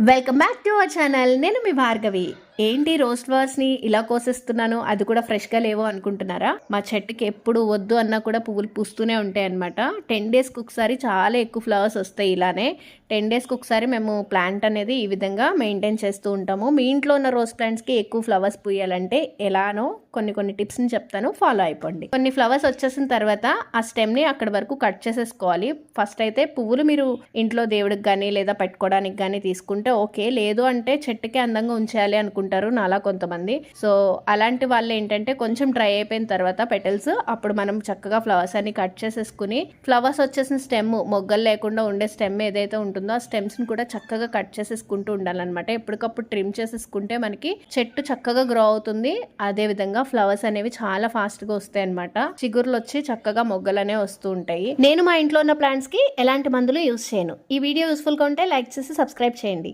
Welcome back to our channel. నేను మీ భార్గవి. ఏంటి roast ఫ్లవర్స్ని ఇలా కోసేస్తున్నాను, అది కూడా ఫ్రెష్గా లేవో అనుకుంటున్నారా? మా చెట్టుకి ఎప్పుడు వద్దు అన్నా కూడా పువ్వులు పూస్తూనే ఉంటాయి అనమాట. 10 డేస్కి ఒకసారి చాలా ఎక్కువ ఫ్లవర్స్ వస్తాయి. ఇలానే 10 డేస్కి ఒకసారి మేము ప్లాంట్ అనేది ఈ విధంగా మెయింటైన్ చేస్తూ ఉంటాము. మీ ఇంట్లో ఉన్న రోజ్ ప్లాంట్స్కి ఎక్కువ ఫ్లవర్స్ పూయాలంటే ఎలానో కొన్ని టిప్స్ని చెప్తాను, ఫాలో అయిపోండి. కొన్ని ఫ్లవర్స్ వచ్చేసిన తర్వాత ఆ స్టెమ్ని అక్కడ వరకు కట్ చేసేసుకోవాలి. ఫస్ట్ అయితే పువ్వులు మీరు ఇంట్లో దేవుడికి కానీ లేదా పెట్టుకోవడానికి కానీ తీసుకుంటే ఓకే, లేదు అంటే చెట్టుకి అందంగా ఉంచేయాలి అనుకుంటారు నాలా కొంతమంది. సో అలాంటి వాళ్ళు ఏంటంటే కొంచెం డ్రై అయిపోయిన తర్వాత పెటల్స్ అప్పుడు మనం చక్కగా ఫ్లవర్స్ అన్ని కట్ చేసేసుకుని, ఫ్లవర్స్ వచ్చేసిన స్టెమ్, మొగ్గలు లేకుండా ఉండే స్టెమ్ ఏదైతే ఉంటుందో ఆ స్టెమ్స్ ని కూడా చక్కగా కట్ చేసేసుకుంటూ ఉండాలన్నమాట. ఎప్పటికప్పుడు ట్రిమ్ చేసేసుకుంటే మనకి చెట్టు చక్కగా గ్రో అవుతుంది. అదే విధంగా ఫ్లవర్స్ అనేవి చాలా ఫాస్ట్ గా వస్తాయి అనమాట. చిగుర్లు వచ్చి చక్కగా మొగ్గలు అనేవి వస్తూ ఉంటాయి. నేను మా ఇంట్లో ఉన్న ప్లాంట్స్ కి ఎలాంటి మందులు యూజ్ చేయను. ఈ వీడియో యూస్ఫుల్ గా ఉంటే లైక్ చేసి సబ్స్క్రైబ్ చేయండి.